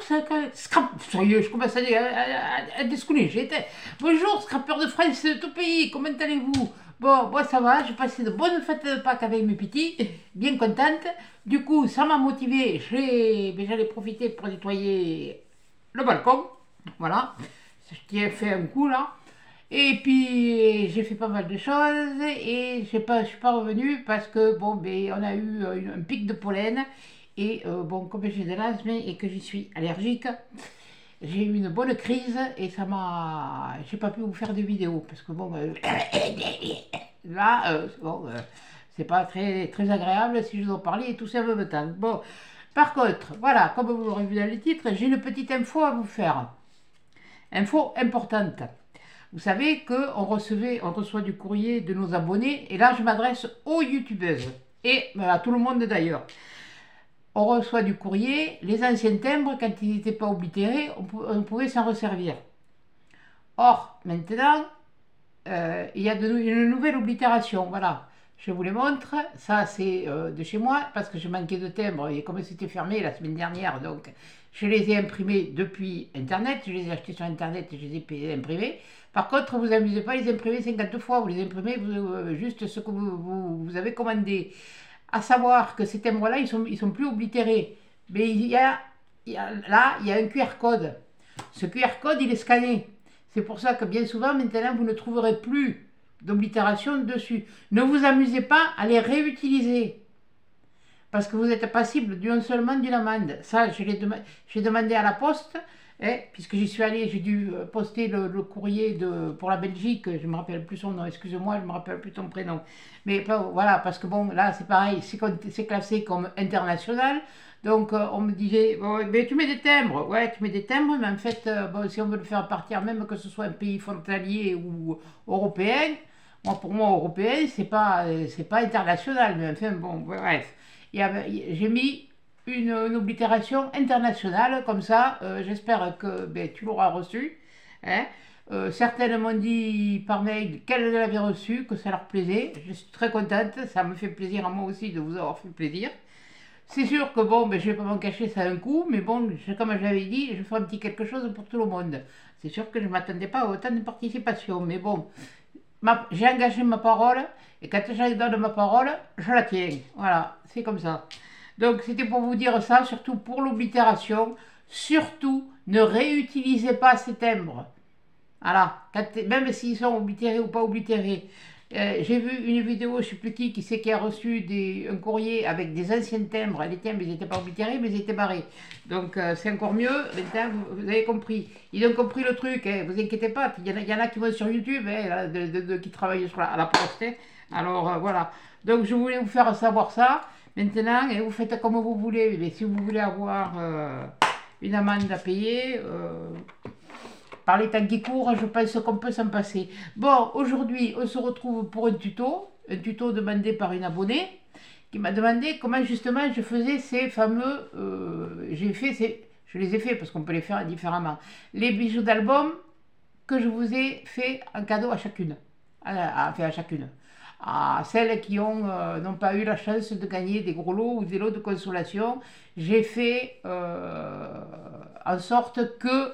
sérieux, je commence à déconner. Bonjour, scrappeur de France, tout pays, comment allez-vous? Bon, moi ça va, j'ai passé de bonnes fêtes de Pâques avec mes petits, bien contente. Du coup, ça m'a motivé, j'allais profiter pour nettoyer le balcon. Voilà, j'ai fait un coup là. Et puis j'ai fait pas mal de choses et je suis pas revenue parce que bon, ben, on a eu un pic de pollen et bon, comme j'ai de l'asthme et que j'y suis allergique, j'ai eu une bonne crise et ça m'a, j'ai pas pu vous faire de vidéo parce que bon, là, bon, c'est pas très agréable si je dois parler et tout ça me tente. Bon, par contre, voilà, comme vous l'aurez vu dans le titre, j'ai une petite info à vous faire. Info importante. Vous savez qu'on reçoit du courrier de nos abonnés, et là je m'adresse aux youtubeuses, et à tout le monde d'ailleurs. On reçoit du courrier, les anciens timbres, quand ils n'étaient pas oblitérés, on pouvait s'en resservir. Or, maintenant, il y a une nouvelle oblitération, voilà. Je vous les montre, ça c'est de chez moi, parce que je manquais de timbres, et comme c'était fermé la semaine dernière, donc je les ai imprimés depuis Internet, je les ai achetés sur Internet et je les ai imprimés. Par contre, vous amusez pas à les imprimer 50 fois, vous les imprimez juste ce que vous avez commandé. À savoir que ces timbres-là, ils sont plus oblitérés. Mais là, il y a un QR code. Ce QR code, il est scanné. C'est pour ça que bien souvent, maintenant, vous ne trouverez plus d'oblitération dessus. Ne vous amusez pas à les réutiliser. Parce que vous êtes passible seulement d'une amende. Ça, j'ai demandé à la poste, puisque j'y suis allé, j'ai dû poster le courrier pour la Belgique, je ne me rappelle plus son nom, excusez-moi, je ne me rappelle plus ton prénom. Mais voilà, parce que bon, là, c'est pareil, c'est classé comme international. Donc, on me disait, bon, mais tu mets des timbres. Ouais, tu mets des timbres, mais en fait, bon, si on veut le faire partir, même que ce soit un pays frontalier ou européen, pour moi, européen, c'est pas international, mais enfin, bon, bref. J'ai mis une oblitération internationale, comme ça, j'espère que ben, tu l'auras reçu. Hein. Certaines m'ont dit par mail qu'elles l'avaient reçu, que ça leur plaisait. Je suis très contente, ça me fait plaisir à moi aussi de vous avoir fait plaisir. C'est sûr que bon, ben, je ne vais pas m'en cacher, ça a un coup, mais bon, comme j'avais dit, je ferai un petit quelque chose pour tout le monde. C'est sûr que je ne m'attendais pas à autant de participation, mais bon, j'ai engagé ma parole, et quand je donne ma parole, je la tiens. Voilà, c'est comme ça. Donc c'était pour vous dire ça, surtout pour l'oblitération. Surtout, ne réutilisez pas ces timbres. Voilà, même s'ils sont oblitérés ou pas oblitérés. J'ai vu une vidéo, je ne sais plus qui a reçu un courrier avec des anciens timbres. Les timbres, ils n'étaient pas oblitérés, mais ils étaient barrés. Donc c'est encore mieux. Maintenant, vous avez compris. Ils ont compris le truc, hein, vous inquiétez pas. Il y en a qui vont sur YouTube, hein, qui travaillent à la poste. Hein. Alors voilà. Donc je voulais vous faire savoir ça. Maintenant, et vous faites comme vous voulez. Mais si vous voulez avoir une amende à payer, par les temps qui courent, je pense qu'on peut s'en passer. Bon, aujourd'hui, on se retrouve pour un tuto demandé par une abonnée qui m'a demandé comment justement je faisais ces fameux, je les ai fait parce qu'on peut les faire différemment, les bijoux d'album que je vous ai fait en cadeau à chacune, à chacune. À celles qui n'ont pas eu la chance de gagner des gros lots ou des lots de consolation, j'ai fait en sorte que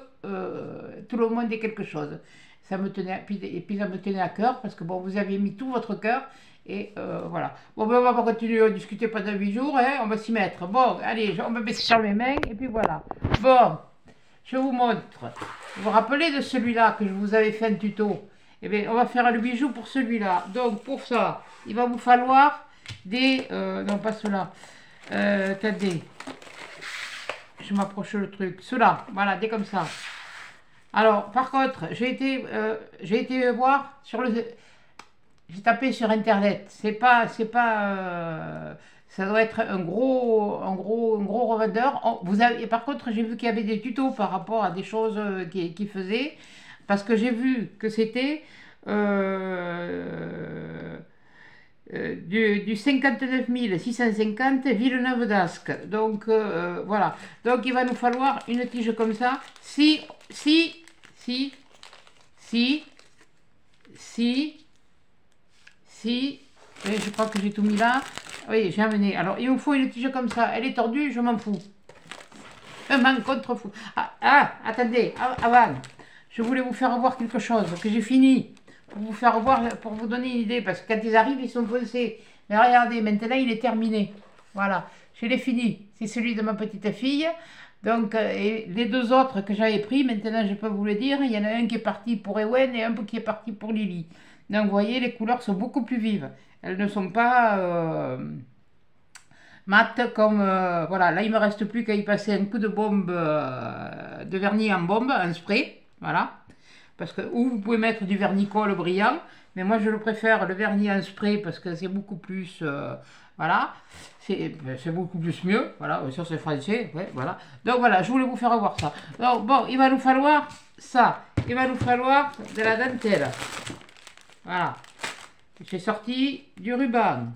tout le monde ait quelque chose. Ça me tenait, et puis ça me tenait à cœur parce que bon, vous aviez mis tout votre cœur et voilà. Bon, ben, on va pas continuer à discuter pendant 8 jours, hein, on va s'y mettre. Bon, allez, on va baisser sur mes mains et puis voilà. Bon, je vous montre. Vous vous rappelez de celui-là que je vous avais fait un tuto? Eh bien, on va faire le bijou pour celui-là. Donc, pour ça, il va vous falloir des... non, pas ceux-là. Attendez. Je m'approche le truc. Ceux-là, voilà, des comme ça. Alors, par contre, j'ai été voir sur le... J'ai tapé sur Internet. C'est pas ça doit être un gros revendeur. Par contre, j'ai vu qu'il y avait des tutos par rapport à des choses qu'il faisait. Parce que j'ai vu que c'était du 59 650 Villeneuve d'Ascq. Donc voilà. Donc il va nous falloir une tige comme ça. Si, je crois que j'ai tout mis là. Oui, j'ai amené. Alors il me faut une tige comme ça. Elle est tordue, je m'en fous. main contre fou. Attendez, avant, je voulais vous faire voir quelque chose que j'ai fini. Pour vous faire voir, pour vous donner une idée, parce que quand ils arrivent, ils sont foncés. Mais regardez, maintenant, il est terminé. Voilà, je l'ai fini. C'est celui de ma petite fille. Donc, et les deux autres que j'avais pris, maintenant, je peux vous le dire, il y en a un qui est parti pour Ewen et un qui est parti pour Lily. Donc, vous voyez, les couleurs sont beaucoup plus vives. Elles ne sont pas mat comme voilà, là il me reste plus qu'à y passer un coup de bombe de vernis en bombe, un spray, voilà, parce que ou vous pouvez mettre du vernicole brillant, mais moi je le préfère le vernis en spray parce que c'est beaucoup plus voilà, c'est beaucoup plus mieux, voilà, ça c'est français, ouais, voilà, donc voilà, je voulais vous faire voir ça. Donc bon, il va nous falloir ça, il va nous falloir de la dentelle, voilà, j'ai sorti du ruban.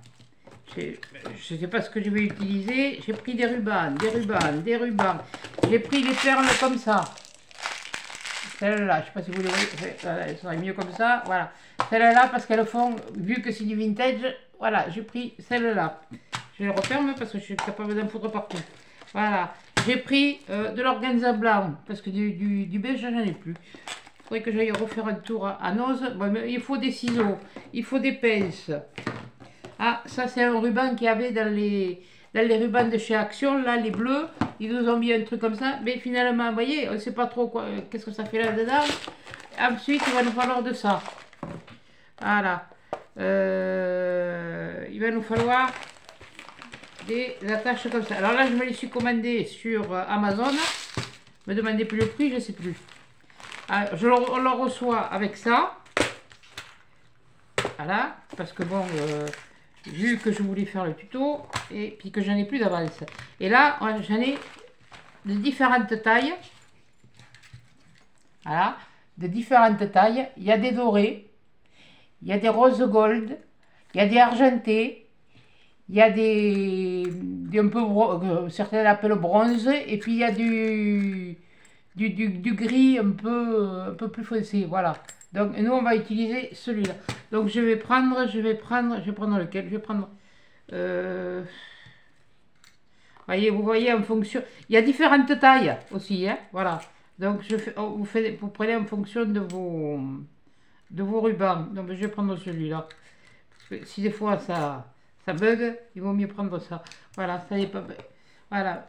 Je ne sais pas ce que je vais utiliser. J'ai pris des rubans, des rubans, des rubans. J'ai pris des perles comme ça. Celle-là, je ne sais pas si vous les voyez. Elle serait mieux comme ça. Voilà. Celle-là, parce qu'elles font, vu que c'est du vintage, voilà, j'ai pris celle-là. Je les referme parce que je suis capable d'en foutre partout. Voilà. J'ai pris de l'organza blanc, parce que du beige, j'en ai plus. Il faudrait que j'aille refaire un tour à Noz. Bon, mais il faut des ciseaux, il faut des pinces. Ah, ça c'est un ruban qu'il y avait dans les rubans de chez Action, là, les bleus, ils nous ont mis un truc comme ça, mais finalement, vous voyez, on ne sait pas trop quoi, qu'est-ce que ça fait là-dedans. Ensuite, il va nous falloir de ça. Voilà. Il va nous falloir des attaches comme ça. Alors là, je me les suis commandées sur Amazon. Ne me demandez plus le prix, je ne sais plus. Ah, on le reçoit avec ça. Voilà, parce que bon... vu que je voulais faire le tuto et puis que j'en ai plus d'avance. Et là, j'en ai de différentes tailles. Voilà, de différentes tailles. Il y a des dorés, il y a des roses gold, il y a des argentés, il y a des un peu, certains l'appellent bronze, et puis il y a du gris un peu plus foncé. Voilà. Donc nous on va utiliser celui-là. Donc je vais prendre lequel? Je vais prendre vous voyez en fonction, il y a différentes tailles aussi, hein, voilà. Donc vous prenez en fonction de vos rubans. Donc je vais prendre celui-là. Parce que si des fois ça bug, il vaut mieux prendre ça. Voilà, ça n'est pas, voilà.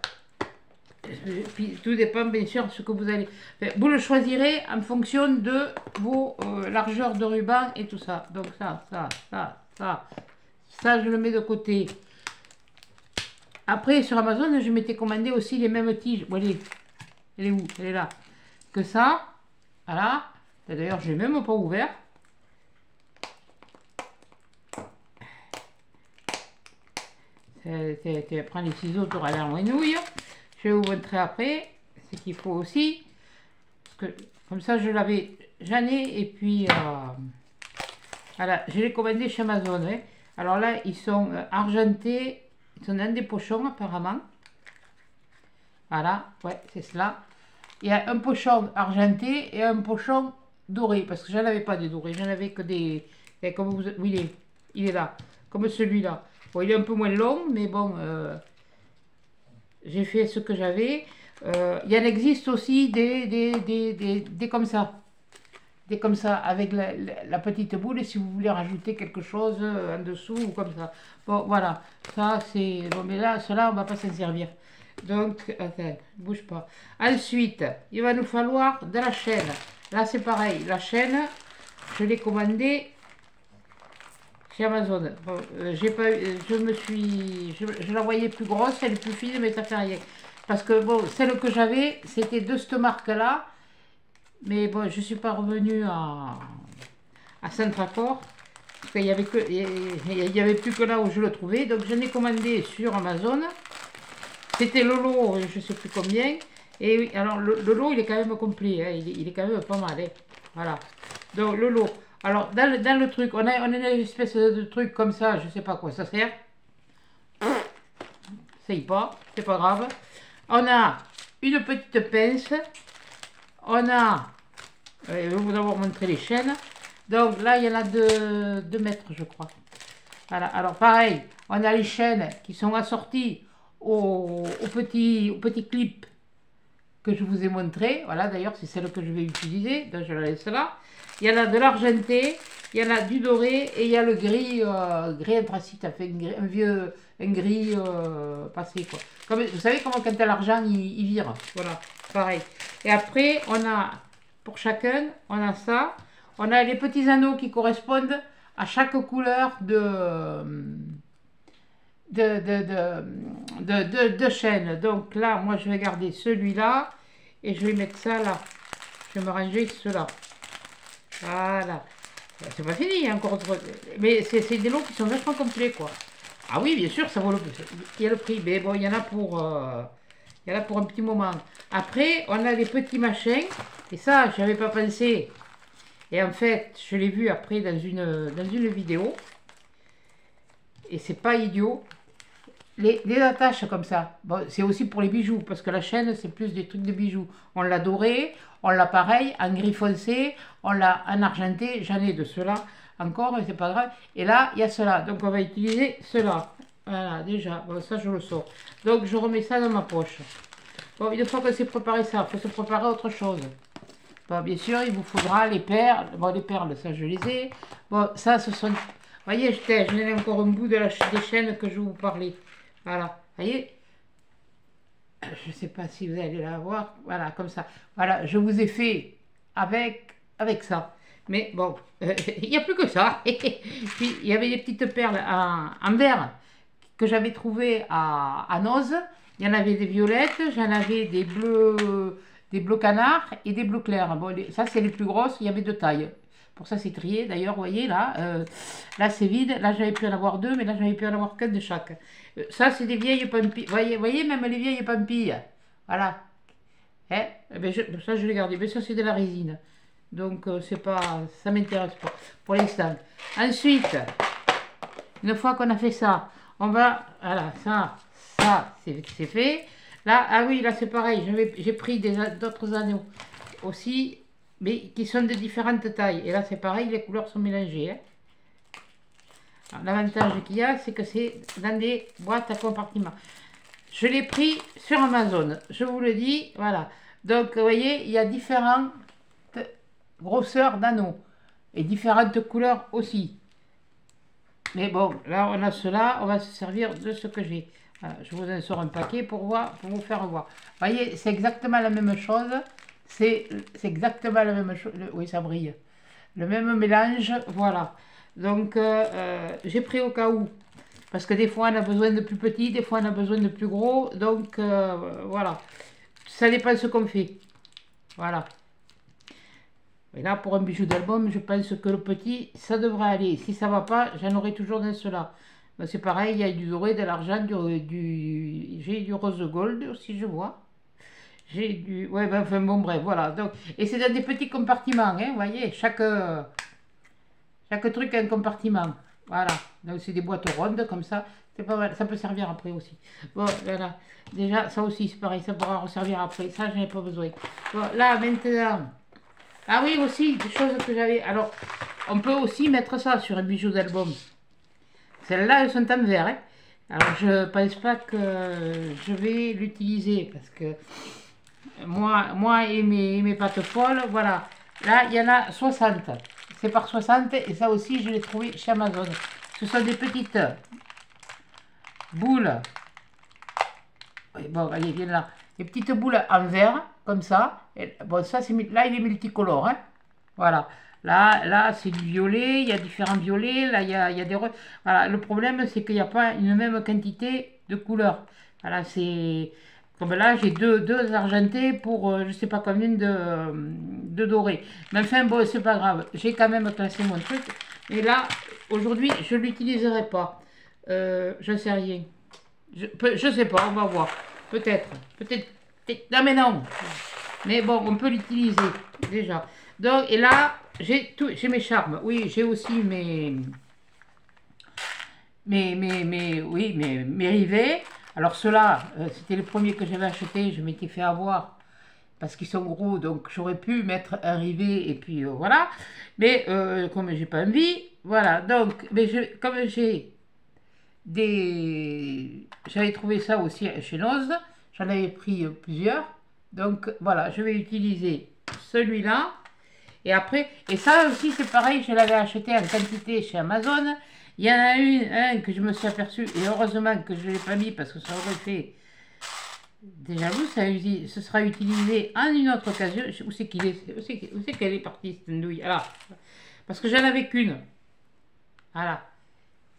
Puis tout dépend bien sûr de ce que vous allez. Enfin, vous le choisirez en fonction de vos largeurs de ruban et tout ça. Donc ça, je le mets de côté. Après, sur Amazon, je m'étais commandé aussi les mêmes tiges. Bon, elle est où? Elle est là. Que ça. Voilà. D'ailleurs, je l'ai même pas ouvert. Prends les ciseaux pour aller en grenouille. Je vais vous montrer après ce qu'il faut aussi. Parce que comme ça, j'en ai et puis voilà, je l'ai commandé chez Amazon. Hein. Alors là, ils sont argentés, ils sont dans des pochons apparemment. Voilà, ouais, c'est cela. Il y a un pochon argenté et un pochon doré, parce que je n'en avais pas des dorés, j'en avais que des. Comme vous, oui, il est là, comme celui-là. Bon, il est un peu moins long, mais bon, j'ai fait ce que j'avais. Il y en existe aussi des comme ça. Des comme ça, avec la petite boule, et si vous voulez rajouter quelque chose en dessous ou comme ça. Bon, voilà, ça c'est... Bon, mais là, cela, on ne va pas s'en servir. Donc, attends, bouge pas. Ensuite, il va nous falloir de la chaîne. Là, c'est pareil, la chaîne, je l'ai commandée chez Amazon. Bon, j'ai pas, je la voyais plus grosse, elle est plus fine, mais ça fait rien. Parce que, bon, celle que j'avais, c'était de cette marque-là. Mais bon, je ne suis pas revenue à Saint-Tracor. Parce qu'il n'y avait, y avait plus que là où je le trouvais. Donc, je l'ai commandé sur Amazon. C'était le lot, je ne sais plus combien. Et oui, alors, le lot, il est quand même complet. Hein, il est quand même pas mal. Hein, voilà. Donc, le lot. Alors, dans le truc, on a une espèce de truc comme ça. Je ne sais pas quoi ça sert. Ça y est pas. C'est pas grave. On a une petite pince. On a, je vais vous avoir montré les chaînes. Donc là, il y en a 2 mètres, je crois. Voilà, alors pareil, on a les chaînes qui sont assorties au petit clip que je vous ai montré. Voilà, d'ailleurs, c'est celle que je vais utiliser. Donc, je la laisse là. Il y en a de l'argenté, il y en a du doré et il y a le gris, gris anthracite. Ça fait un gris passé, quoi. Comme, vous savez comment quand t'as l'argent, il vire. Voilà, pareil. Et après, on a, pour chacun, on a ça. On a les petits anneaux qui correspondent à chaque couleur de chaîne. Donc là, moi, je vais garder celui-là et je vais mettre ça là. Je vais me ranger cela. Voilà. C'est pas fini, il y a encore autre... Mais c'est des lots qui sont vachement complets, quoi. Ah oui, bien sûr, ça vaut le prix. Il y a le prix, mais bon, il y en a pour un petit moment. Après, on a des petits machins. Et ça, je n'avais pas pensé. Et en fait, je l'ai vu après dans une vidéo. Et c'est pas idiot. Les attaches comme ça, bon, c'est aussi pour les bijoux, parce que la chaîne, c'est plus des trucs de bijoux. On l'a doré, on l'a pareil, en gris foncé, on l'a en argenté, j'en ai de cela encore, mais c'est pas grave. Et là, il y a cela, donc on va utiliser cela. Voilà, déjà, bon, ça je le sors. Donc je remets ça dans ma poche. Bon, une fois que c'est préparé ça, il faut se préparer autre chose. Bon, bien sûr, il vous faudra les perles. Bon, les perles, ça je les ai. Bon, ça, ce sont... Vous voyez, je ai encore un bout des chaînes que je vous parlais. Voilà, vous voyez, je ne sais pas si vous allez la voir, voilà, comme ça. Voilà, je vous ai fait avec ça. Mais bon, il n'y a plus que ça. Puis, il y avait des petites perles en verre que j'avais trouvées à Noz. Il y en avait des violettes, j'en avais des bleus canards et des bleus clairs. Bon, ça, c'est les plus grosses, il y avait deux tailles. Pour ça, c'est trié. D'ailleurs, vous voyez, là c'est vide. Là, j'avais pu en avoir deux, mais là, j'avais pu en avoir qu'un de chaque. Ça, c'est des vieilles pampilles. Voyez, même les vieilles pampilles. Voilà. Hein? Ben, ça, je l'ai gardé. Mais ça, c'est de la résine. Donc, c'est pas, ça m'intéresse pas pour l'instant. Ensuite, une fois qu'on a fait ça, on va... Voilà, ça, c'est fait. Là, ah oui, là, c'est pareil. J'ai pris d'autres anneaux aussi, mais qui sont de différentes tailles. Et là, c'est pareil, les couleurs sont mélangées. Hein. L'avantage qu'il y a, c'est que c'est dans des boîtes à compartiments. Je l'ai pris sur Amazon, je vous le dis, voilà. Donc, vous voyez, il y a différentes grosseurs d'anneaux et différentes couleurs aussi. Mais bon, là, on a cela, on va se servir de ce que j'ai. Voilà, je vous en sors un paquet pour vous faire voir. Vous voyez, c'est exactement la même chose. C'est exactement la même chose. Oui, ça brille. Le même mélange, voilà. Donc, j'ai pris au cas où. Parce que des fois, on a besoin de plus petit, des fois, on a besoin de plus gros. Donc, voilà. Ça dépend ce qu'on fait. Voilà. Et là, pour un bijou d'album, je pense que le petit, ça devrait aller. Si ça ne va pas, j'en aurai toujours dans cela. C'est pareil, il y a du doré, de l'argent, j'ai du rose gold aussi, je vois. J'ai du... Ouais, ben, enfin, bon, bref, voilà. Donc, et c'est dans des petits compartiments, hein, vous voyez. Chaque truc a un compartiment. Voilà. Donc, c'est des boîtes rondes, comme ça. C'est pas mal. Ça peut servir après aussi. Bon, voilà. Déjà, ça aussi, c'est pareil. Ça pourra resservir après. Ça, je n'ai pas besoin. Bon, là, maintenant... Ah oui, aussi, des choses que j'avais... Alors, on peut aussi mettre ça sur un bijou d'album. Celles-là, elles sont en verre, hein. Alors, je pense pas que je vais l'utiliser, parce que moi et mes pâtes folles, voilà. Là, il y en a 60. C'est par 60, et ça aussi, je l'ai trouvé chez Amazon. Ce sont des petites boules. Oui, bon, allez, viens là. Des petites boules en verre, comme ça. Et, bon, ça, là, il est multicolore, hein. Voilà. Là c'est du violet, il y a différents violets, là, il y a des... Voilà, le problème, c'est qu'il n'y a pas une même quantité de couleurs. Voilà, c'est... Comme là, j'ai deux argentés pour, je ne sais pas combien de dorés. Mais enfin, bon, c'est pas grave. J'ai quand même classé mon truc. Et là, aujourd'hui, je ne l'utiliserai pas. Je ne sais rien. Je sais pas, on va voir. Peut-être. Non, mais non. Mais bon, on peut l'utiliser, déjà. Donc, et là, j'ai mes charmes. Oui, j'ai aussi mes rivets. Alors, ceux-là, c'était les premiers que j'avais achetés. Je m'étais fait avoir parce qu'ils sont gros. Donc, j'aurais pu mettre un rivet et puis voilà. Mais comme j'ai pas envie, voilà. Donc, mais comme j'ai j'avais trouvé ça aussi chez Noz. J'en avais pris plusieurs. Donc voilà, je vais utiliser celui-là. Et après, et ça aussi c'est pareil, je l'avais acheté en quantité chez Amazon. Il y en a un que je me suis aperçu, et heureusement que je ne l'ai pas mis parce que ça aurait fait des jaloux, ce sera utilisé en une autre occasion. Où c'est qu'il est, où c'est qu'elle est partie cette nouille? Alors, parce que j'en avais qu'une. Voilà.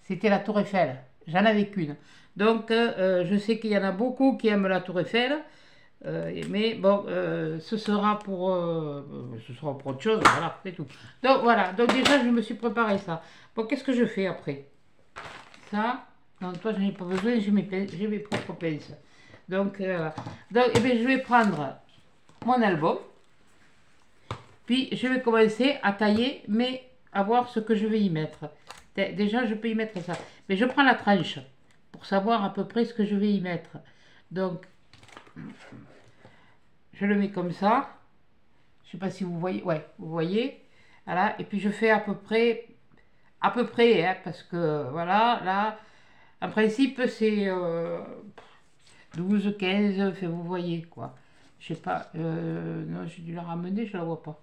C'était la Tour Eiffel. J'en avais qu'une. Donc, je sais qu'il y en a beaucoup qui aiment la Tour Eiffel. Mais bon, ce sera pour autre chose. Voilà, c'est tout. Donc, voilà. Donc, déjà, je me suis préparé ça. Bon, qu'est-ce que je fais après? Ça. Non, toi, je n'en ai pas besoin. J'ai mes propres pinces. Donc, eh bien, je vais prendre mon album. Puis, je vais commencer à tailler, mais à voir ce que je vais y mettre. Déjà, je peux y mettre ça. Mais je prends la tranche pour savoir à peu près ce que je vais y mettre. Donc, je le mets comme ça. Je ne sais pas si vous voyez. Ouais, vous voyez. Voilà. Et puis, je fais à peu près, hein, parce que, voilà, là, en principe, c'est 12, 15, vous voyez, quoi. Je sais pas. Non, j'ai dû la ramener, je la vois pas.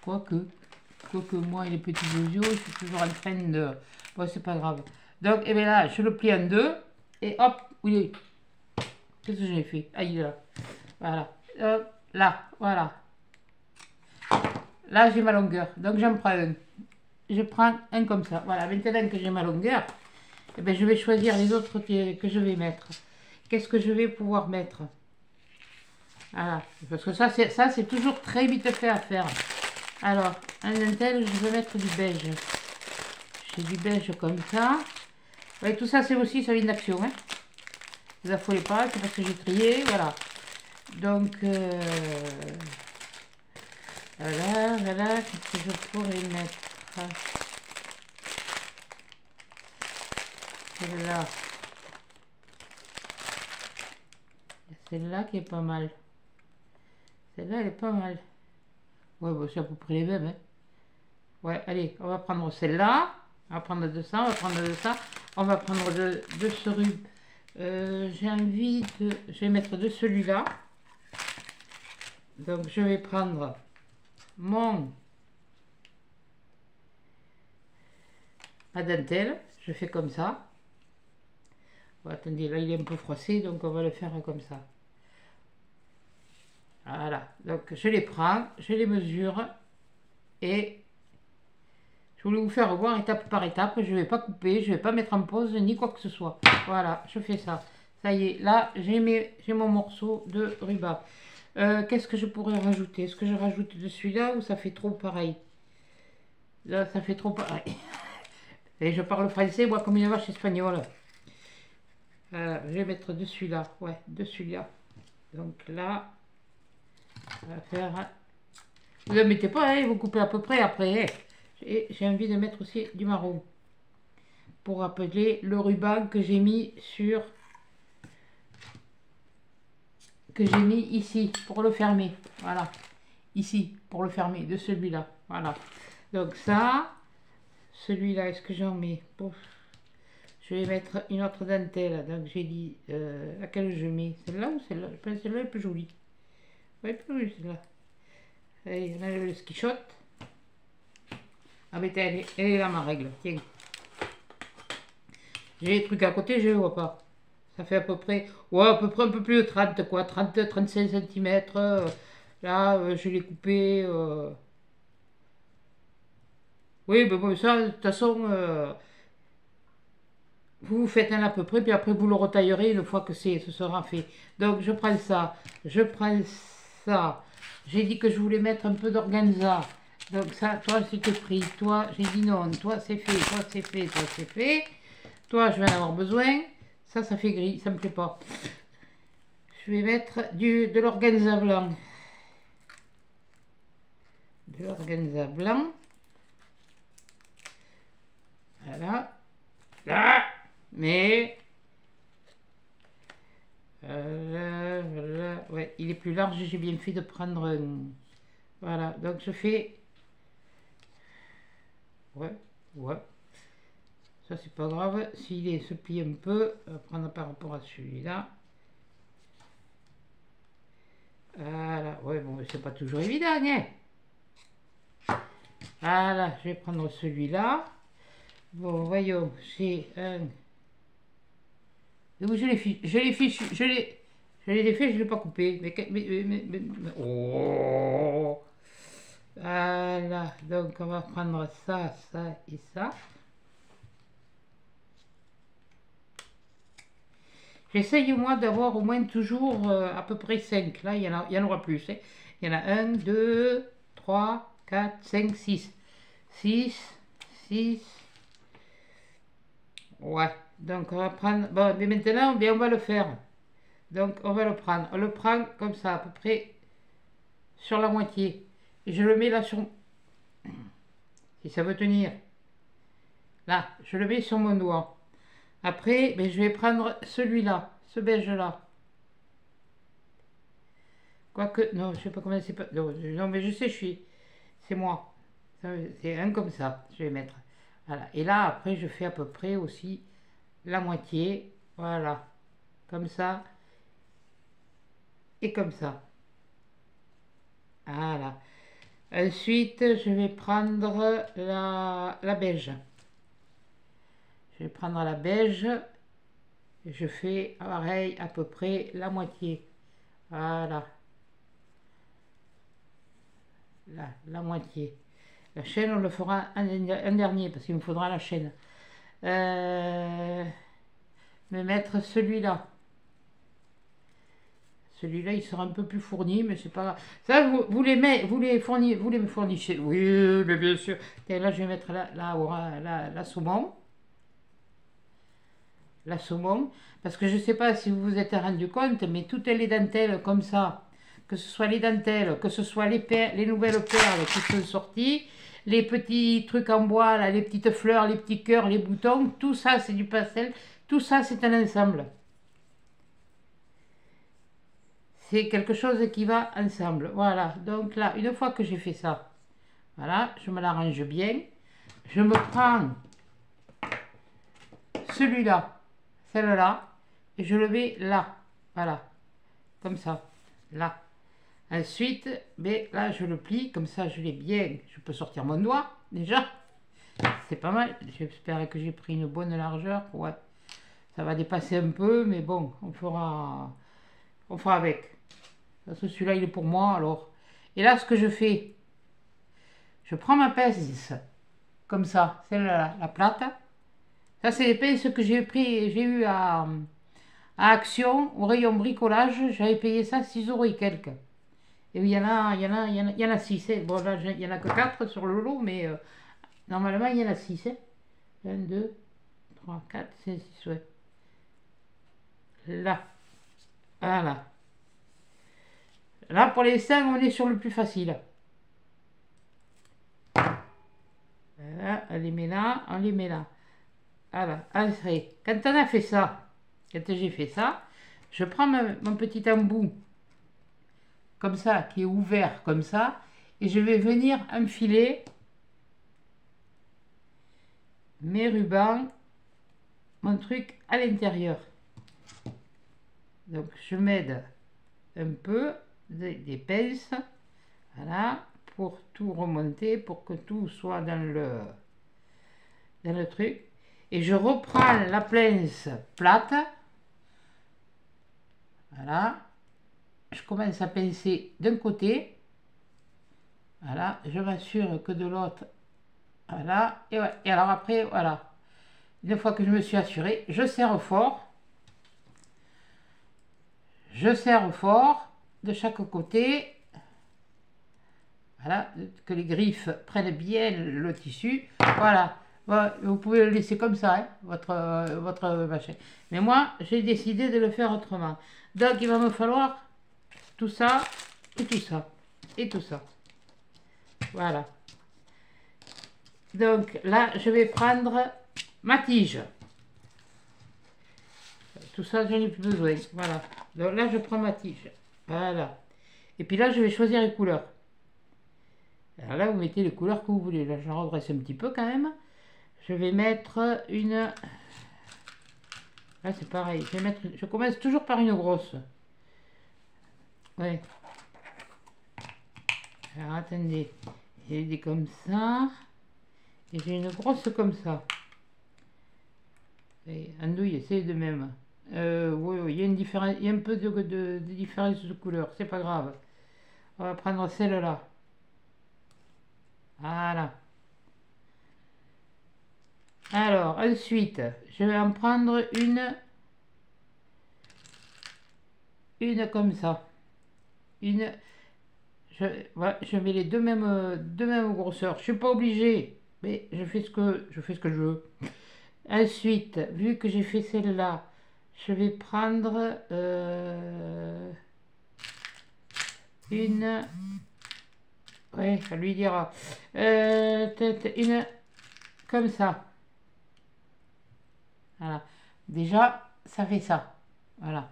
Quoique moi et les petits osios, je suis toujours en train de... Bon, c'est pas grave. Donc, et bien là, je le plie en deux. Et hop, où il est? Qu'est-ce que j'ai fait? Ah, il est là. Voilà. Là, voilà. Là, j'ai ma longueur. Donc, j'en prends un. Je prends un comme ça. Voilà, maintenant que j'ai ma longueur, et bien, je vais choisir les autres que je vais mettre. Qu'est-ce que je vais pouvoir mettre? Voilà. Parce que ça, c'est toujours très vite fait à faire. Alors, un dentelle, je vais mettre du beige. J'ai du beige comme ça. Ouais, tout ça, c'est aussi, ça vient d'Action. Hein. Ne vous affolez pas, c'est parce que j'ai trié. Voilà. Donc, voilà. Qu'est-ce que je pourrais mettre? Celle-là. Celle-là qui est pas mal. Celle-là, elle est pas mal. Ouais, bon, c'est à peu près les mêmes. Hein. Ouais, allez, on va prendre celle-là. On va prendre de ça, on va prendre de ça. On va prendre de ce rub. J'ai envie de... Je vais mettre de celui-là. Donc, je vais prendre ma dentelle. Je fais comme ça. Bon, attendez, là, il est un peu froissé, donc on va le faire comme ça. Voilà. Donc, je les prends, je les mesure. Et je voulais vous faire voir étape par étape. Je ne vais pas couper, je ne vais pas mettre en pause ni quoi que ce soit. Voilà, je fais ça. Ça y est, là, j'ai mon morceau de ruban. Qu'est-ce que je pourrais rajouter? Est-ce que je rajoute de celui-là ou ça fait trop pareil? Là, ça fait trop pareil. Et je parle français, moi, comme une vache espagnole. Voilà, je vais mettre de celui-là. Ouais, de celui-là. Donc là, on va faire... Vous ne le mettez pas, hein, vous coupez à peu près après. Hein. Et j'ai envie de mettre aussi du marron. Pour appeler le ruban que j'ai mis sur... Que j'ai mis ici, pour le fermer. Voilà. Ici, pour le fermer, de celui-là. Voilà. Donc ça, celui-là, est-ce que j'en mets? Pouf. Je vais mettre une autre dentelle. Donc j'ai dit, laquelle je mets? Celle-là ou celle-là? Je pense que celle-là est plus jolie. Oui, plus jolie celle-là. Allez, on enlève le skichot. Ah mais elle est là ma règle, tiens. J'ai les trucs à côté, je ne vois pas. Ça fait à peu près, ouais, à peu près un peu plus de 30 quoi, 30, 35 cm. Là, je l'ai coupé. Oui, mais bon, ça, de toute façon, vous faites un à peu près, puis après vous le retaillerez une fois que ce sera fait. Donc je prends ça, je prends ça. J'ai dit que je voulais mettre un peu d'organza. Donc ça, toi c'était pris, toi j'ai dit non, toi c'est fait, toi c'est fait, toi c'est fait. Toi je vais en avoir besoin. Ça fait gris, ça me plaît pas. Je vais mettre de l'organza blanc. De l'organza blanc. Voilà. Là. Mais voilà. Ouais, il est plus large, j'ai bien fait de prendre un... Voilà, donc je fais... Ouais. Ça c'est pas grave, s'il se plie un peu, on va prendre par rapport à celui-là. c'est pas toujours évident, hein. Voilà, je vais prendre celui-là. Bon, voyons, j'ai un... Où je l'ai fichu, je l'ai défait, je ne l'ai pas coupé. Oh. Voilà, donc on va prendre ça, ça et ça. J'essaye moi d'avoir au moins toujours à peu près 5. Là, il y en aura plus. Hein. Il y en a 1, 2, 3, 4, 5, 6. 6, 6. Ouais, donc on va prendre... Bon, mais maintenant, bien, on va le faire. Donc on va le prendre. On le prend comme ça, à peu près sur la moitié. Et je le mets là sur... Si ça veut tenir. Là, je le mets sur mon doigt. Après, ben, je vais prendre celui-là, ce beige-là. Quoique, non, je sais pas comment c'est pas... Non, mais je sais, c'est moi. C'est un comme ça, je vais mettre. Voilà. Et là, après, je fais à peu près aussi la moitié. Voilà. Comme ça. Et comme ça. Voilà. Ensuite, je vais prendre la beige. Je vais prendre la beige. Et je fais pareil, à peu près la moitié. Voilà. Là, la moitié. La chaîne, on le fera un dernier, parce qu'il me faudra la chaîne. Me mettre celui-là. Celui-là, il sera un peu plus fourni, mais c'est pas grave. Ça, vous les fournissez. Oui, mais bien sûr. Et là, je vais mettre la saumon. La saumon. Parce que je ne sais pas si vous vous êtes rendu compte, mais toutes les dentelles comme ça, que ce soit les dentelles, que ce soit les nouvelles perles qui sont sorties, les petits trucs en bois, là, les petites fleurs, les petits cœurs, les boutons, tout ça, c'est du pastel. Tout ça, c'est un ensemble. C'est quelque chose qui va ensemble. Voilà, donc là, une fois que j'ai fait ça, voilà, je me l'arrange bien. Je me prends celui-là, celle-là, et je le mets là. Voilà, comme ça, là. Ensuite, mais là, je le plie, comme ça, je l'ai bien. Je peux sortir mon doigt, déjà. C'est pas mal. J'espère que j'ai pris une bonne largeur. Ouais, ça va dépasser un peu, mais bon, on fera avec. Parce que celui-là, il est pour moi, alors. Et là, ce que je fais, je prends ma pince, comme ça, celle-là, la plate. Ça, c'est les pinces que j'ai eu à Action, au rayon bricolage. J'avais payé ça 6 € et quelques. Et il y en a 6. Hein. Bon, là, il n'y en a que 4 sur le lot, mais normalement, il y en a 6. Hein. 1, 2, 3, 4, 5, 6, ouais. Là. Voilà. Là, pour l'instant, on est sur le plus facile. Voilà, on les met là, on les met là. Voilà, entrée. Quand on a fait ça, quand j'ai fait ça, je prends mon petit embout, comme ça, qui est ouvert comme ça, et je vais venir enfiler mes rubans, mon truc à l'intérieur. Donc, je m'aide un peu des pinces, voilà, pour tout remonter, pour que tout soit dans le truc. Et je reprends la pince plate, voilà, je commence à pincer d'un côté, voilà, je m'assure que de l'autre, voilà, et, ouais, et alors après, voilà, une fois que je me suis assuré, je serre fort de chaque côté. Voilà, que les griffes prennent bien le tissu. Voilà, vous pouvez le laisser comme ça, hein, votre machin. Mais moi, j'ai décidé de le faire autrement. Donc, il va me falloir tout ça, et tout ça, et tout ça. Voilà. Donc, là, je vais prendre ma tige. Tout ça, je n'ai plus besoin. Voilà. Donc là, je prends ma tige. Voilà. Et puis là, je vais choisir les couleurs. Alors là, vous mettez les couleurs que vous voulez. Là, je redresse un petit peu quand même. Je vais mettre une... Là, c'est pareil. Je commence toujours par une grosse. Ouais. Alors attendez, j'ai des comme ça. Et j'ai une grosse comme ça. Et andouille, c'est de même. Oui, il y a une différence, il y a un peu de différence de couleur, c'est pas grave. On va prendre celle-là. Voilà. Alors, ensuite, je vais en prendre une comme ça. Voilà, je mets les deux mêmes grosseurs. Je suis pas obligé, mais je fais ce que je veux. Ensuite, vu que j'ai fait celle-là, je vais prendre une. Ouais, ça lui dira. Une comme ça. Voilà. Déjà, ça fait ça. Voilà.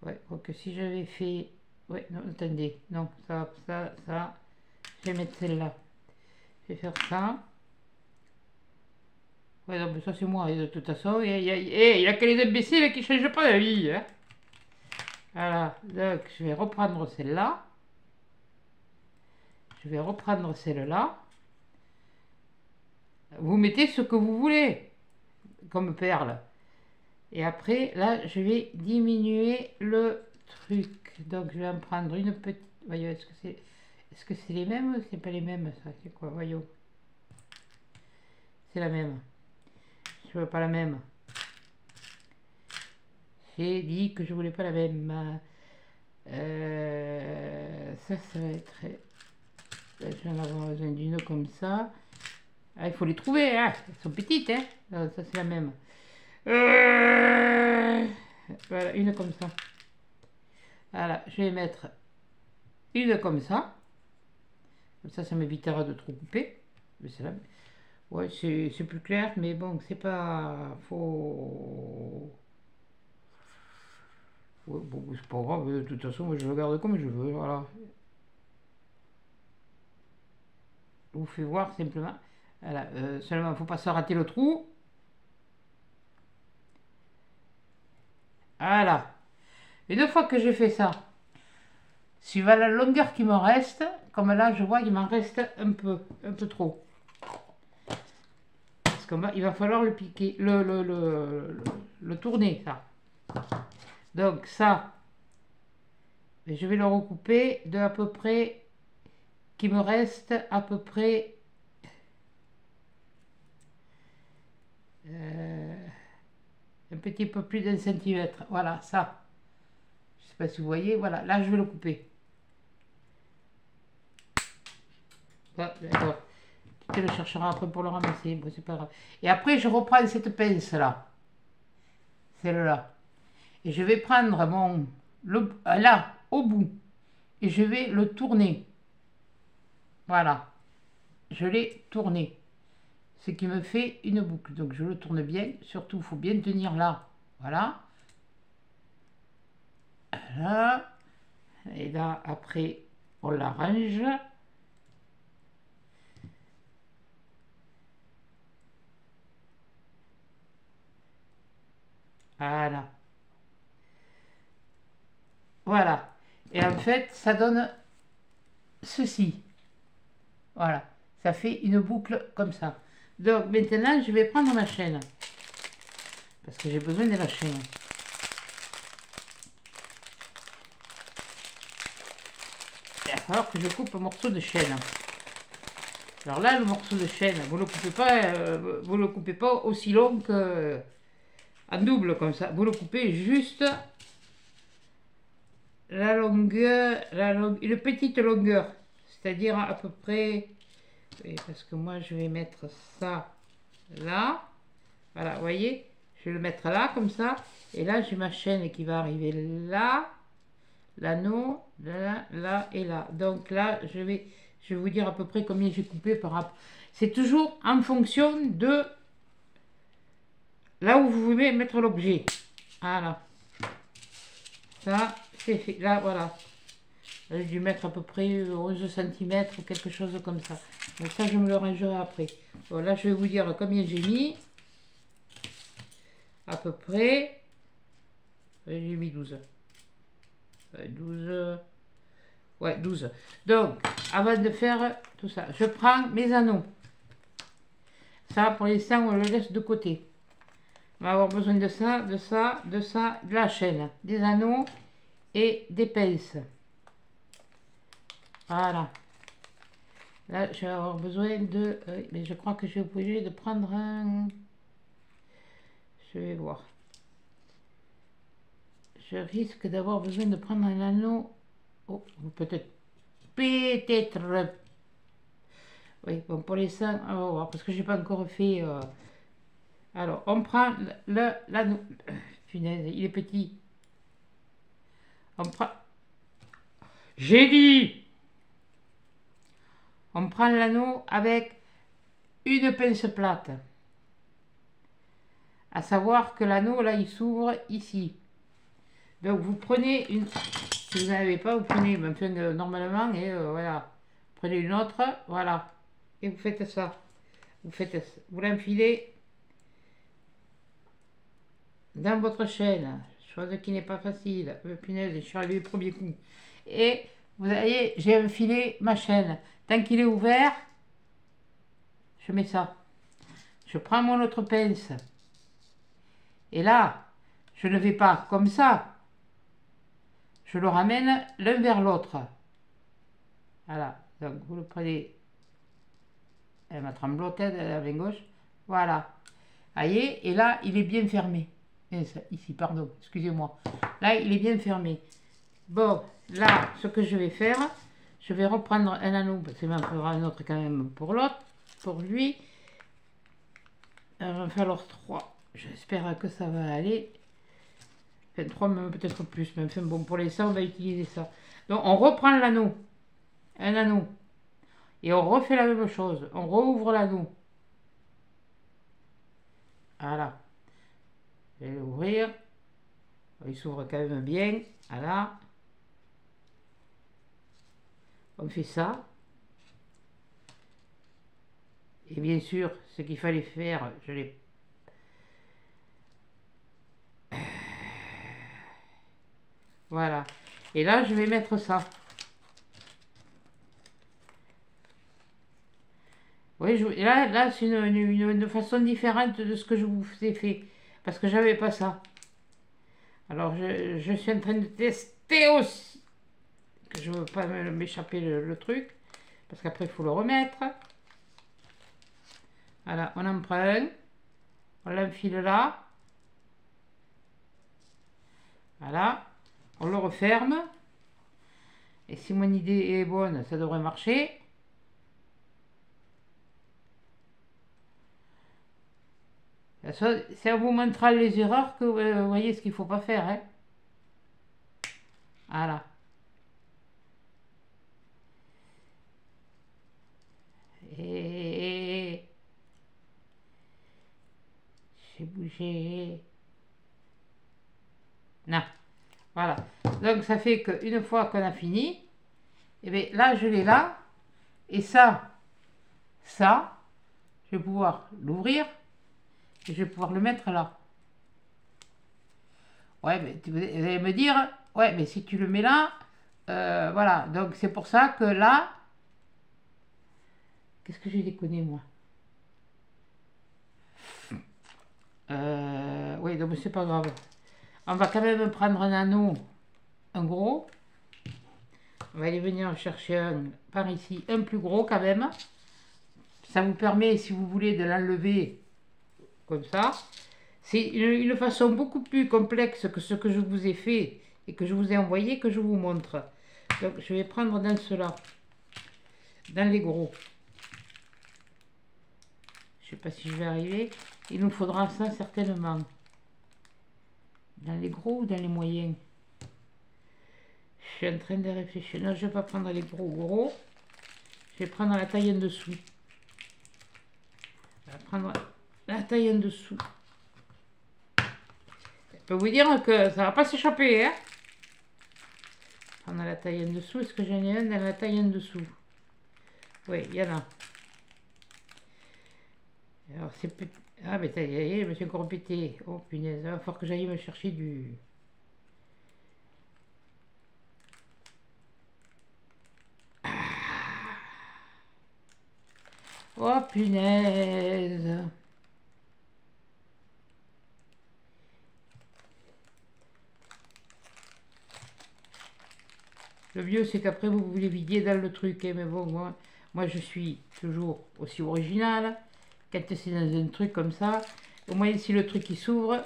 Ouais, quoique si j'avais fait. Ouais, non, attendez. Non, ça. Je vais mettre celle-là. Je vais faire ça. Ouais, non, mais ça c'est moi. Et de toute façon, il y a que les imbéciles qui ne changent pas la vie. Hein. Voilà. Donc, je vais reprendre celle-là. Je vais reprendre celle-là. Vous mettez ce que vous voulez comme perle. Et après, là, je vais diminuer le truc. Donc, je vais en prendre une petite. Voyons, est-ce que c'est les mêmes ou c'est pas les mêmes, ça? C'est quoi? Voyons. C'est la même. Je veux pas la même. J'ai dit que je voulais pas la même. Ça va être. Je vais en avoir besoin d'une comme ça. Ah, il faut les trouver, hein. Elles sont petites, hein. Ça, c'est la même. Voilà, une comme ça. Voilà, je vais mettre une comme ça. Comme ça m'évitera de trop couper. Mais c'est là. Ouais, c'est plus clair, mais bon, c'est pas. Ouais, bon, c'est pas grave, de toute façon, moi je regarde comme je veux, voilà. Je vous fais voir simplement. Voilà, seulement, il ne faut pas se rater le trou. Voilà. Une fois que j'ai fait ça, suivant la longueur qui me reste, comme là, je vois, il m'en reste un peu trop. Parce qu'il va falloir le piquer, le tourner, ça. Donc ça, je vais le recouper de à peu près, qui me reste à peu près un petit peu plus d'un centimètre. Voilà, ça. Je ne sais pas si vous voyez, voilà, là je vais le couper. Ah, d'accord. Tu le chercheras après pour le ramasser, bon, c'est pas grave. Et après, je reprends cette pince-là, celle-là. Et je vais prendre là, au bout, et je vais le tourner. Voilà. Je l'ai tourné. Ce qui me fait une boucle. Donc je le tourne bien. Surtout, il faut bien tenir là. Voilà. Là. Et là, après, on l'arrange. Voilà. Voilà. Et en fait, ça donne ceci. Voilà. Ça fait une boucle comme ça. Donc maintenant, je vais prendre ma chaîne. Parce que j'ai besoin de la chaîne. Il va falloir que je coupe un morceau de chaîne. Alors là, le morceau de chaîne, vous le coupez pas aussi long que en double comme ça. Vous le coupez juste la longueur, une petite longueur, c'est-à-dire à peu près. Parce que moi, je vais mettre ça là. Voilà, vous voyez, je vais le mettre là comme ça. Et là, j'ai ma chaîne qui va arriver là, l'anneau, là et là. Donc là, je vais vous dire à peu près combien j'ai coupé par rapport. C'est toujours en fonction de là où vous voulez mettre l'objet. Voilà. Ça, c'est fait. Là, voilà. J'ai dû mettre à peu près 11 cm ou quelque chose comme ça. Donc ça, je me le rangerai après. Bon, là, je vais vous dire combien j'ai mis. À peu près. J'ai mis 12. 12. Ouais, 12. Donc, avant de faire tout ça, je prends mes anneaux. Ça, pour l'instant, on le laisse de côté. On va avoir besoin de ça, de ça, de ça, de la chaîne, des anneaux et des pinces. Voilà. Là, je vais avoir besoin de... mais je crois que je vais obligé de prendre un... Je vais voir. Je risque d'avoir besoin de prendre un anneau. Oh, peut-être. Peut-être. Oui, bon, pour les seins, on va voir, parce que j'ai pas encore fait... Alors, on prend l'anneau. Punaise, il est petit. On prend... J'ai dit! On prend l'anneau avec une pince plate. À savoir que l'anneau, là, il s'ouvre ici. Donc, vous prenez une... Si vous n'avez pas, vous prenez, enfin, normalement, et voilà. Prenez une autre, voilà. Et vous faites ça. Vous l'enfilez dans votre chaîne. Chose qui n'est pas facile. Punaise, je suis arrivé au premier coup. Et vous voyez, j'ai enfilé ma chaîne. Tant qu'il est ouvert, je mets ça. Je prends mon autre pince. Et là, je ne vais pas comme ça. Je le ramène l'un vers l'autre. Voilà. Donc, vous le prenez. Elle m'a trembloté de la main gauche. Voilà. Voyez, et là, il est bien fermé. Ici, pardon, excusez-moi. Là, il est bien fermé. Bon, là, ce que je vais faire, je vais reprendre un anneau, parce qu'il m'en fera un autre quand même pour l'autre, pour lui. Il va falloir 3. J'espère que ça va aller. Enfin, 3, même peut-être plus. Mais enfin, bon, pour les ça, on va utiliser ça. Donc, on reprend l'anneau. Un anneau. Et on refait la même chose. On rouvre l'anneau. Voilà. Je vais l'ouvrir. Il s'ouvre quand même bien. Voilà. On fait ça. Et bien sûr, ce qu'il fallait faire, je l'ai... Voilà. Et là, je vais mettre ça. Oui, là c'est une façon différente de ce que je vous ai fait. Parce que j'avais pas ça. Alors, je suis en train de tester aussi. Que je ne veux pas m'échapper le truc. Parce qu'après, il faut le remettre. Voilà, on en prend un. On l'enfile là. Voilà. On le referme. Et si mon idée est bonne, ça devrait marcher. C'est en vous montrant les erreurs que vous voyez ce qu'il ne faut pas faire. Hein. Voilà. Et j'ai bougé. Non. Voilà. Donc ça fait qu'une fois qu'on a fini, et bien là je l'ai là. Et ça, je vais pouvoir l'ouvrir. Et je vais pouvoir le mettre là. Ouais, mais vous allez me dire, ouais, mais si tu le mets là, voilà. Donc c'est pour ça que là, qu'est-ce que j'ai déconné moi? Oui, donc c'est pas grave. On va quand même prendre un anneau, un gros. On va aller venir chercher un par ici, un plus gros quand même. Ça vous permet, si vous voulez, de l'enlever comme ça. C'est une façon beaucoup plus complexe que ce que je vous ai fait et que je vous ai envoyé, que je vous montre. Donc je vais prendre dans cela, dans les gros. Je ne sais pas si je vais arriver. Il nous faudra ça certainement. Dans les gros ou dans les moyens? Je suis en train de réfléchir. Non, je ne vais pas prendre les gros. Je vais prendre la taille en dessous. Je vais prendre la taille en dessous. Je peux vous dire que ça ne va pas s'échapper. Hein? Prendre la taille en dessous. Est-ce que j'en ai un dans la taille en dessous? Oui, il y en a. Alors c'est peut... Ah mais ça y est, je me suis encore pété. Oh punaise, il va falloir que j'aille me chercher du... Oh punaise. Le mieux, c'est qu'après, vous les vidiez dans le truc. Hein, mais bon, moi, je suis toujours aussi original. Quand c'est dans un truc comme ça, au moins, si le truc il s'ouvre,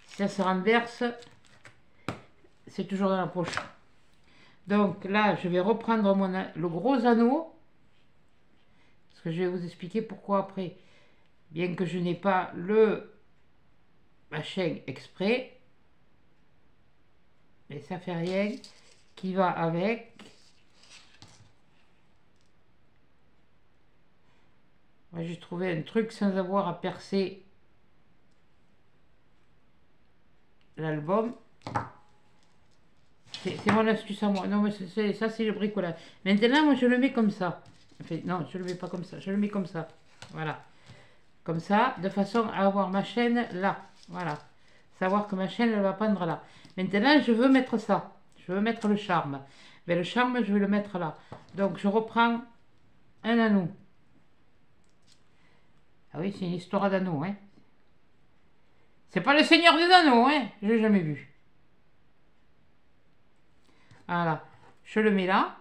si ça se renverse, c'est toujours dans la poche. Donc là, je vais reprendre le gros anneau. Parce que je vais vous expliquer pourquoi après. Bien que je n'ai pas le machin exprès. Mais ça fait rien. Qui va avec. Moi, j'ai trouvé un truc sans avoir à percer l'album. C'est mon astuce à moi. Non, mais ça, c'est le bricolage. Maintenant, moi, je le mets comme ça. Enfin, non, je le mets pas comme ça. Je le mets comme ça. Voilà. Comme ça, de façon à avoir ma chaîne là. Voilà. Savoir que ma chaîne, elle va pendre là. Maintenant, je veux mettre ça. Je veux mettre le charme. Mais le charme, je vais le mettre là. Donc, je reprends un anneau. Ah oui, c'est une histoire d'anneau, hein. C'est pas le Seigneur des Anneaux, hein. Je l'ai jamais vu. Voilà. Je le mets là.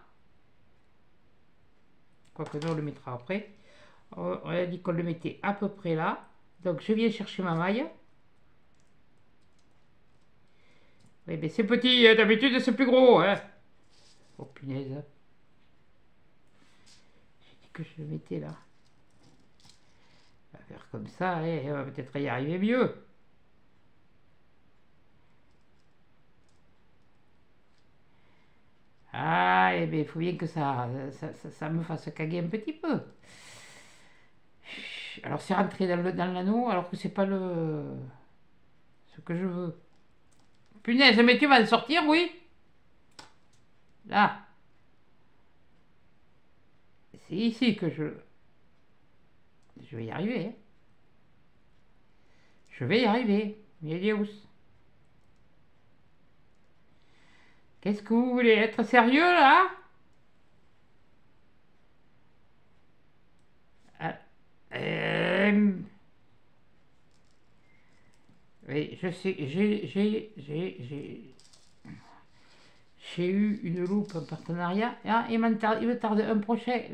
Quoique nous, on le mettra après. On a dit qu'on le mettait à peu près là. Donc, je viens chercher ma maille. Oui, mais c'est petit. D'habitude, c'est plus gros, hein. Oh, punaise. J'ai dit que je le mettais là. On va faire comme ça, hein. On va peut-être y arriver mieux. Ah, eh bien, il faut bien que ça me fasse caguer un petit peu. Alors, c'est rentré dans l'anneau, alors que c'est pas ce que je veux. Punaise, mais tu vas le sortir, oui? Là. C'est ici que je vais y arriver. Hein. Je vais y arriver. Mais Dios. Qu'est-ce que vous voulez? Être sérieux, là? Oui, je sais, j'ai eu une loupe en partenariat. Ah, il me tarde un projet,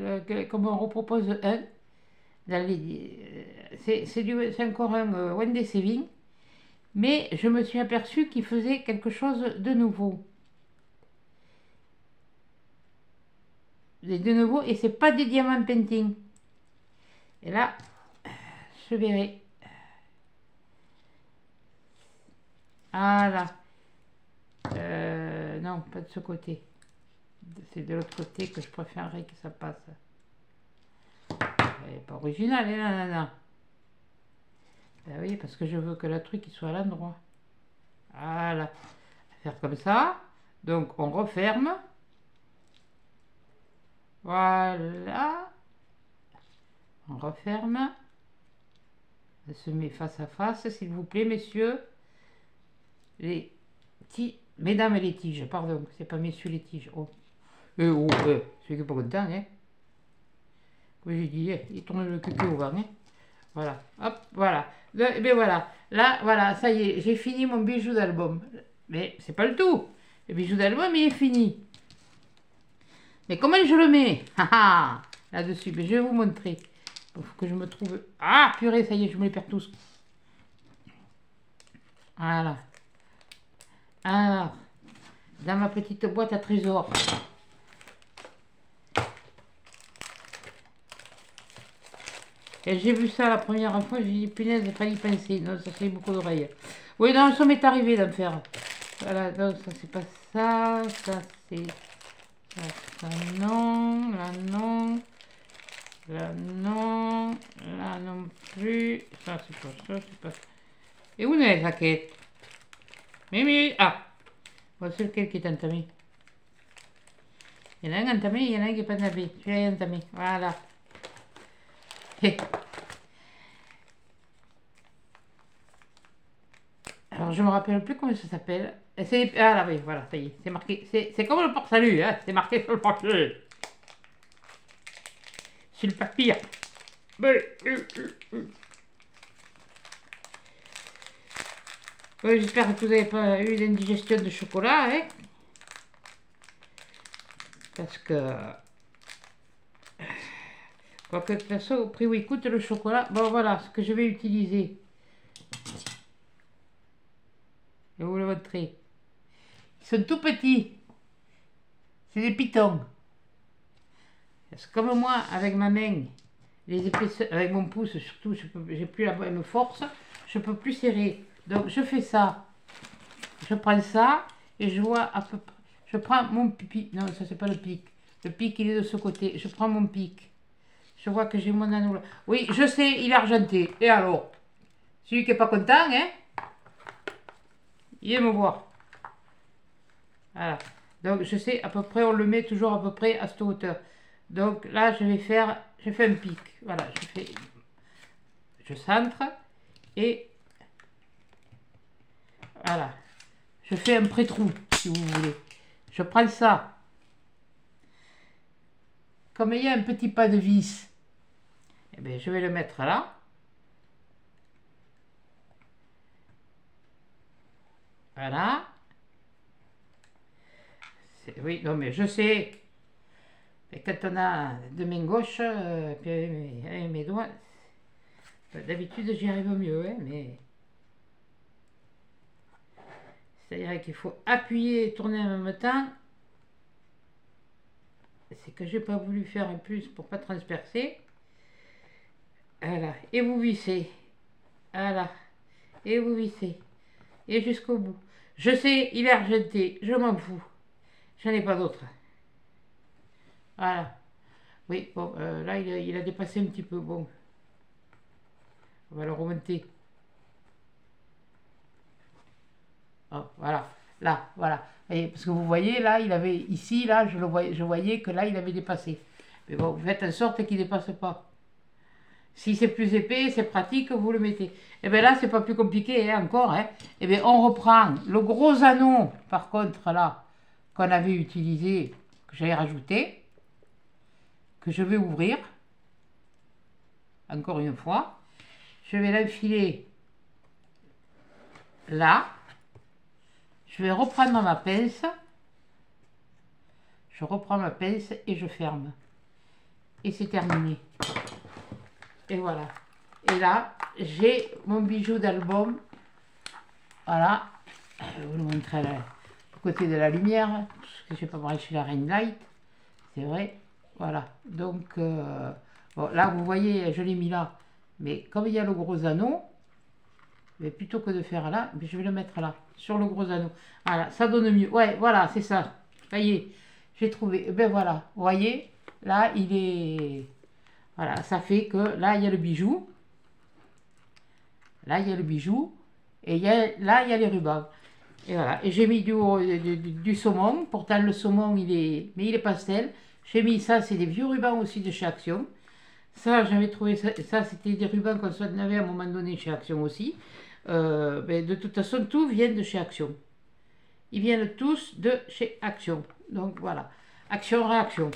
comme on repropose un. C'est encore un One Day Saving. Mais je me suis aperçu qu'il faisait quelque chose de nouveau. De nouveau, et c'est pas des diamants painting. Et là, je verrai. Voilà. Non, pas de ce côté. C'est de l'autre côté que je préférerais que ça passe. Elle n'est pas originale, hein, non. Ben oui, parce que je veux que le truc il soit à l'endroit. Voilà. Faire comme ça. Donc, on referme. Voilà. On referme. Elle se met face à face, s'il vous plaît, messieurs. Mesdames les tiges, pardon. C'est pas messieurs les tiges. Oh. Celui qui n'est pas content, hein. Comme j'ai dit, il tourne le cul au vent, hein. Voilà. Hop, voilà. Et bien voilà. Là, voilà, ça y est, j'ai fini mon bijou d'album. Mais c'est pas le tout. Le bijou d'album, il est fini. Mais comment je le mets? Là-dessus, mais je vais vous montrer. Il faut que je me trouve... Ah, purée, ça y est, je me les perds tous. Voilà. Alors, dans ma petite boîte à trésors. Et j'ai vu ça la première fois, j'ai dit, punaise, j'ai pas y penser. Non, ça c'est beaucoup d'oreilles. Oui, non, ça m'est arrivé d'en faire. Voilà, donc ça c'est pas ça, ça c'est... Ça non, là non, là non, là non plus, ça c'est pas ça, c'est pas ça. Et où est la quête? Mimi, ah, bon, c'est lequel qui est entamé? Il y en a un entamé, il y en a un qui n'est pas entamé. Je l'ai entamé, voilà. Alors je me rappelle plus comment ça s'appelle. Ah là oui, voilà, ça y est, c'est marqué. C'est comme le porte-salut, hein, c'est marqué sur le papier. Sur le papier. J'espère que vous n'avez pas eu d'indigestion de chocolat, hein, parce que, quoique de toute façon, au prix où il coûte le chocolat, bon voilà ce que je vais utiliser. Je vais vous le montrer. Ils sont tout petits. C'est des pitons. Parce que comme moi, avec ma main, les épaisseurs, avec mon pouce surtout, j'ai plus la même force, je peux plus serrer. Donc je fais ça. Je prends ça et je vois à peu près. Je prends mon pic. Non, ça c'est pas le pic. Le pic il est de ce côté. Je prends mon pic. Je vois que j'ai mon anneau là. Oui, je sais, il est argenté. Et alors? Celui qui est pas content, hein? Il vient me voir. Voilà. Donc je sais à peu près, on le met toujours à peu près à cette hauteur. Donc là je fais un pic. Voilà, je centre et voilà. Je fais un pré-trou si vous voulez. Je prends ça. Comme il y a un petit pas de vis, eh bien, je vais le mettre là. Voilà. Oui, non mais je sais. Et quand on a deux mains gauches, puis avec mes doigts, d'habitude j'y arrive mieux, hein, mais c'est-à-dire qu'il faut appuyer et tourner en même temps. C'est que j'ai pas voulu faire un plus pour pas transpercer. Voilà, et vous vissez. Voilà, et vous vissez. Et jusqu'au bout. Je sais, il est argenté, je m'en fous. J'en ai pas d'autre. Voilà. Oui, bon, là, il a dépassé un petit peu. Bon. On va le remonter. Oh, voilà. Là, voilà. Et parce que vous voyez, là, il avait... Ici, là, je voyais que là, il avait dépassé. Mais bon, vous faites en sorte qu'il ne dépasse pas. Si c'est plus épais, c'est pratique, vous le mettez. Et bien là, c'est pas plus compliqué, hein, encore. Hein. Et bien, on reprend le gros anneau, par contre, là, qu'on avait utilisé, que j'avais rajouté, que je vais ouvrir. Encore une fois. Je vais l'enfiler là. Je vais reprendre ma pince. Je reprends ma pince et je ferme. Et c'est terminé. Et voilà. Et là, j'ai mon bijou d'album. Voilà. Je vais vous le montrer à côté de la lumière. Parce que je n'ai pas branché la ring light. C'est vrai. Voilà. Donc, bon, là, vous voyez, je l'ai mis là. Mais comme il y a le gros anneau, mais plutôt que de faire là, je vais le mettre là, sur le gros anneau. Voilà, ça donne mieux. Ouais, voilà, c'est ça. Ça y est, j'ai trouvé. Et ben voilà, vous voyez, là, il est... Voilà, ça fait que là, il y a le bijou. Là, il y a le bijou. Et là, il y a les rubans. Et voilà. Et j'ai mis du saumon. Pourtant, le saumon, il est... Mais il est pastel. J'ai mis ça, c'est des vieux rubans aussi de chez Action. Ça, j'avais trouvé ça c'était des rubans qu'on avait à un moment donné chez Action aussi. Mais de toute façon, tout vient de chez Action. Ils viennent tous de chez Action. Donc voilà. Action, réaction.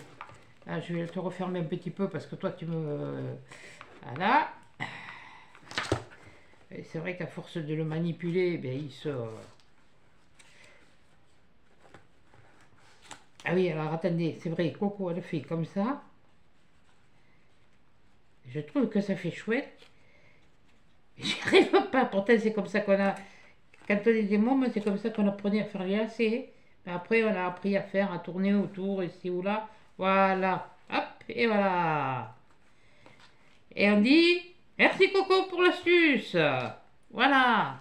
Là, je vais te refermer un petit peu parce que toi, tu me... Voilà. C'est vrai qu'à force de le manipuler, ben, il se... Ah oui, alors attendez, c'est vrai, Coco, elle fait comme ça. Je trouve que ça fait chouette. J'y arrive pas, pourtant c'est comme ça qu'on a... Quand on est des mômes, c'est comme ça qu'on apprenait à faire les lacets. Après, on a appris à faire, à tourner autour, ici ou là. Voilà. Hop, et voilà. Et on dit, merci Coco pour l'astuce. Voilà.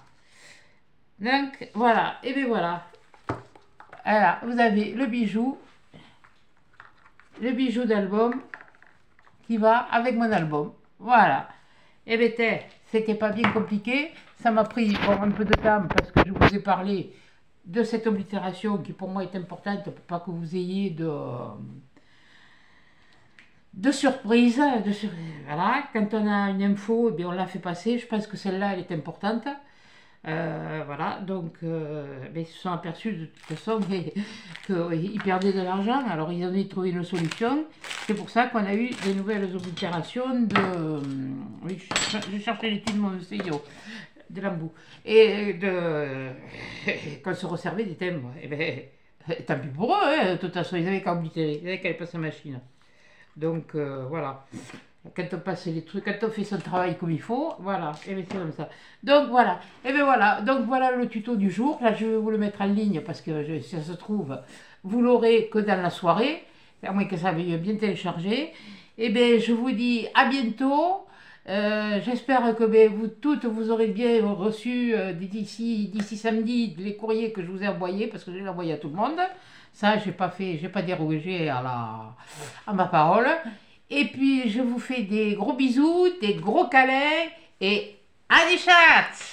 Donc, voilà. Et bien voilà. Voilà, vous avez le bijou d'album qui va avec mon album. Voilà. Et bien, c'était pas bien compliqué. Ça m'a pris bon, un peu de temps parce que je vous ai parlé de cette oblitération qui pour moi est importante pour pas que vous ayez de surprise. Voilà, quand on a une info, eh bien, on la fait passer. Je pense que celle-là, elle est importante. Voilà, donc mais ils se sont aperçus de toute façon qu'ils perdaient de l'argent, alors ils ont dû trouver une solution. C'est pour ça qu'on a eu de nouvelles opérations de... Oui, je cherchais l'étude de mon CEO, de l'embout. Et de... qu'on se resservait des thèmes. Et ben, tant pis pour eux, hein, de toute façon, ils avaient qu'à oublier, ils avaient qu'à aller passer la machine. Donc voilà. Quand on passe les trucs, quand on fait son travail comme il faut, voilà, et bien c'est comme ça. Donc voilà, et bien voilà, donc voilà le tuto du jour. Là, je vais vous le mettre en ligne parce que si ça se trouve, vous l'aurez que dans la soirée, à moins que ça veuille bien télécharger. Et bien je vous dis à bientôt. J'espère que ben, vous toutes vous aurez bien reçu d'ici samedi les courriers que je vous ai envoyés parce que je les ai envoyés à tout le monde. Ça, j'ai pas dérogé à ma parole. Et puis, je vous fais des gros bisous, des gros câlins et à des chats!